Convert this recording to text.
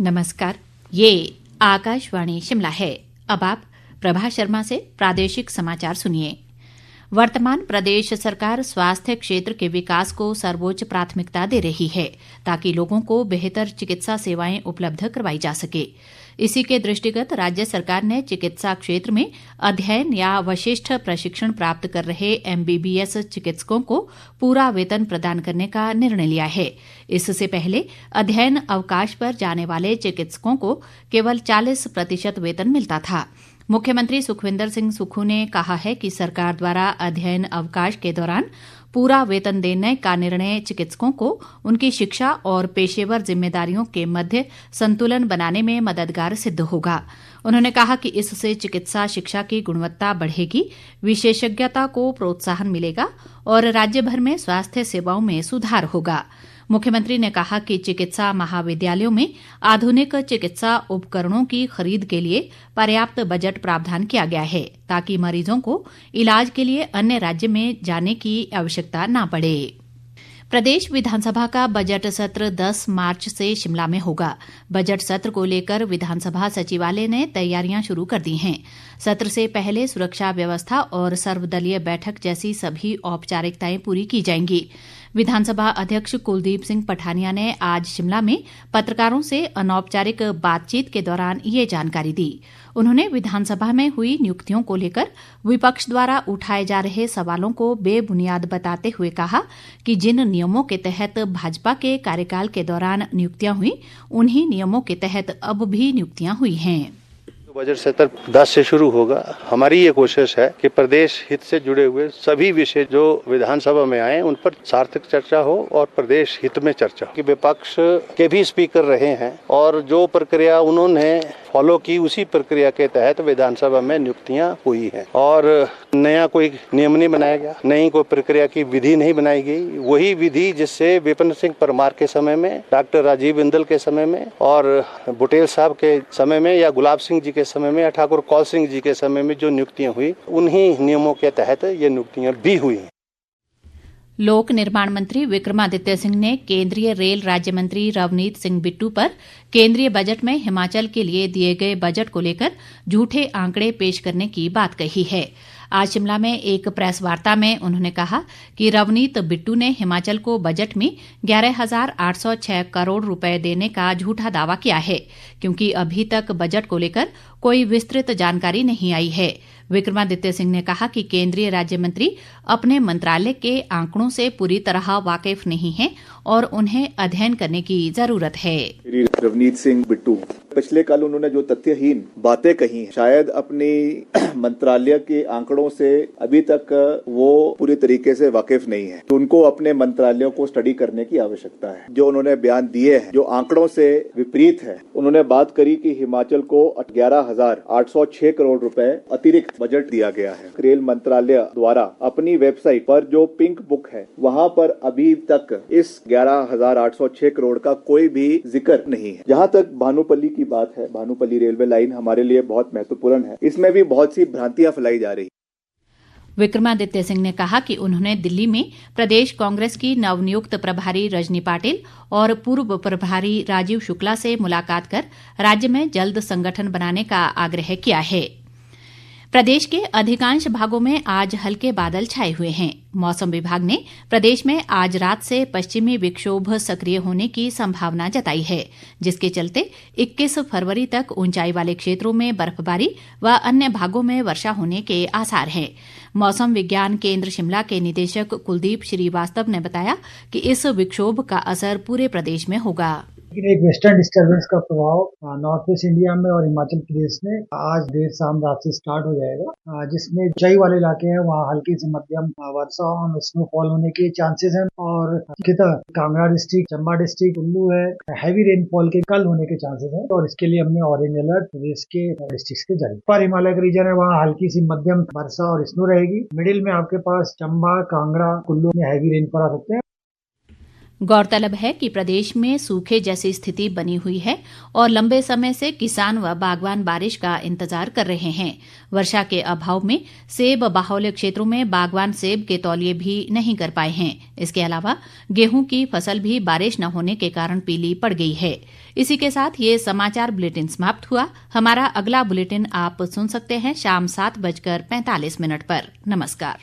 नमस्कार, ये आकाशवाणी शिमला है। अब आप प्रभा शर्मा से प्रादेशिक समाचार सुनिए। वर्तमान प्रदेश सरकार स्वास्थ्य क्षेत्र के विकास को सर्वोच्च प्राथमिकता दे रही है ताकि लोगों को बेहतर चिकित्सा सेवाएं उपलब्ध करवाई जा सके। इसी के दृष्टिगत राज्य सरकार ने चिकित्सा क्षेत्र में अध्ययन या विशिष्ट प्रशिक्षण प्राप्त कर रहे MBBS चिकित्सकों को पूरा वेतन प्रदान करने का निर्णय लिया है। इससे पहले अध्ययन अवकाश पर जाने वाले चिकित्सकों को केवल 40% वेतन मिलता था। मुख्यमंत्री सुखविंदर सिंह सुक्खू ने कहा है कि सरकार द्वारा अध्ययन अवकाश के दौरान पूरा वेतन देने का निर्णय चिकित्सकों को उनकी शिक्षा और पेशेवर जिम्मेदारियों के मध्य संतुलन बनाने में मददगार सिद्ध होगा। उन्होंने कहा कि इससे चिकित्सा शिक्षा की गुणवत्ता बढ़ेगी, विशेषज्ञता को प्रोत्साहन मिलेगा और राज्य भर में स्वास्थ्य सेवाओं में सुधार होगा। मुख्यमंत्री ने कहा कि चिकित्सा महाविद्यालयों में आधुनिक चिकित्सा उपकरणों की खरीद के लिए पर्याप्त बजट प्रावधान किया गया है ताकि मरीजों को इलाज के लिए अन्य राज्य में जाने की आवश्यकता न पड़े। प्रदेश विधानसभा का बजट सत्र 10 मार्च से शिमला में होगा। बजट सत्र को लेकर विधानसभा सचिवालय ने तैयारियां शुरू कर दी हैं। सत्र से पहले सुरक्षा व्यवस्था और सर्वदलीय बैठक जैसी सभी औपचारिकताएं पूरी की जाएंगी। विधानसभा अध्यक्ष कुलदीप सिंह पठानिया ने आज शिमला में पत्रकारों से अनौपचारिक बातचीत के दौरान ये जानकारी दी। उन्होंने विधानसभा में हुई नियुक्तियों को लेकर विपक्ष द्वारा उठाए जा रहे सवालों को बेबुनियाद बताते हुए कहा कि जिन नियमों के तहत भाजपा के कार्यकाल के दौरान नियुक्तियां हुई, उन्हीं नियमों के तहत अब भी नियुक्तियां हुई हैं। बजट सत्र 10 से शुरू होगा। हमारी ये कोशिश है कि प्रदेश हित से जुड़े हुए सभी विषय जो विधानसभा में आए उन पर सार्थक चर्चा हो और प्रदेश हित में चर्चा हो। कि विपक्ष के भी स्पीकर रहे हैं और जो प्रक्रिया उन्होंने फॉलो की उसी प्रक्रिया के तहत विधानसभा में नियुक्तियां हुई हैं और नया कोई नियम नहीं बनाया गया, नई कोई प्रक्रिया की विधि नहीं बनाई गई। वही विधि जिससे विपिन सिंह परमार के समय में, डॉक्टर राजीव बिंदल के समय में और बुटेल साहब के समय में या गुलाब सिंह जी के समय में या ठाकुर कौल सिंह जी के समय में जो नियुक्तियां हुई, उन्हीं नियमों के तहत ये नियुक्तियां भी हुई हैं। लोक निर्माण मंत्री विक्रमादित्य सिंह ने केंद्रीय रेल राज्य मंत्री रवनीत सिंह बिट्टू पर केंद्रीय बजट में हिमाचल के लिए दिए गए बजट को लेकर झूठे आंकड़े पेश करने की बात कही है। आज शिमला में एक प्रेस वार्ता में उन्होंने कहा कि रवनीत बिट्टू ने हिमाचल को बजट में 11,806 करोड़ रुपए देने का झूठा दावा किया है क्योंकि अभी तक बजट को लेकर कोई विस्तृत जानकारी नहीं आई है। विक्रमादित्य सिंह ने कहा कि केंद्रीय राज्य मंत्री अपने मंत्रालय के आंकड़ों से पूरी तरह वाकिफ नहीं हैं और उन्हें अध्ययन करने की जरूरत है। रवनीत सिंह बिट्टू पिछले कल उन्होंने जो तथ्यहीन बातें कही हैं, शायद अपनी मंत्रालय के आंकड़ों से अभी तक वो पूरी तरीके से वाकिफ नहीं है। तो उनको अपने मंत्रालयों को स्टडी करने की आवश्यकता है। जो उन्होंने बयान दिए हैं जो आंकड़ों से विपरीत है, उन्होंने बात करी कि हिमाचल को 11,806 करोड़ रुपए अतिरिक्त बजट दिया गया है। रेल मंत्रालय द्वारा अपनी वेबसाइट पर जो पिंक बुक है वहाँ पर अभी तक इस 11,806 करोड़ का कोई भी जिक्र नहीं है। जहाँ तक भानुपल्ली की बात है, भानुपल्ली रेलवे लाइन हमारे लिए बहुत महत्वपूर्ण है। इसमें भी बहुत सी भ्रांतियां फैलाई जा रही। विक्रमादित्य सिंह ने कहा कि उन्होंने दिल्ली में प्रदेश कांग्रेस की नवनियुक्त प्रभारी रजनी पाटिल और पूर्व प्रभारी राजीव शुक्ला से मुलाकात कर राज्य में जल्द संगठन बनाने का आग्रह किया है। प्रदेश के अधिकांश भागों में आज हल्के बादल छाए हुए हैं। मौसम विभाग ने प्रदेश में आज रात से पश्चिमी विक्षोभ सक्रिय होने की संभावना जताई है, जिसके चलते 21 फरवरी तक ऊंचाई वाले क्षेत्रों में बर्फबारी व अन्य भागों में वर्षा होने के आसार हैं। मौसम विज्ञान केंद्र शिमला के निदेशक कुलदीप श्रीवास्तव ने बताया कि इस विक्षोभ का असर पूरे प्रदेश में होगा। लेकिन एक वेस्टर्न डिस्टर्बेंस का प्रभाव नॉर्थ ईस्ट इंडिया में और हिमाचल प्रदेश में आज देर शाम रात से स्टार्ट हो जाएगा, जिसमें ऊंचाई वाले इलाके हैं वहाँ हल्की से मध्यम वर्षा और स्नोफॉल होने के चांसेस हैं और मुख्यतः कांगड़ा डिस्ट्रिक्ट, चंबा डिस्ट्रिक्ट, कुल्लू है, हैवी रेनफॉल के कल होने के चांसेस हैं और इसके लिए हमने ऑरेंज अलर्ट प्रदेश के डिस्ट्रिक्ट के जारी। पर हिमालय का रीजन है वहाँ हल्की सी मध्यम वर्षा और स्नो रहेगी। मिडिल में आपके पास चंबा, कांगड़ा, कुल्लू में हैवी रेनफॉल आ सकते हैं। गौरतलब है कि प्रदेश में सूखे जैसी स्थिति बनी हुई है और लंबे समय से किसान व बागवान बारिश का इंतजार कर रहे हैं। वर्षा के अभाव में सेब बाहुल्य क्षेत्रों में बागवान सेब के तौलिए भी नहीं कर पाए हैं। इसके अलावा गेहूं की फसल भी बारिश न होने के कारण पीली पड़ गई है। इसी के साथ ये समाचार बुलेटिन समाप्त हुआ। हमारा अगला बुलेटिन आप सुन सकते हैं शाम 7:45 पर। नमस्कार।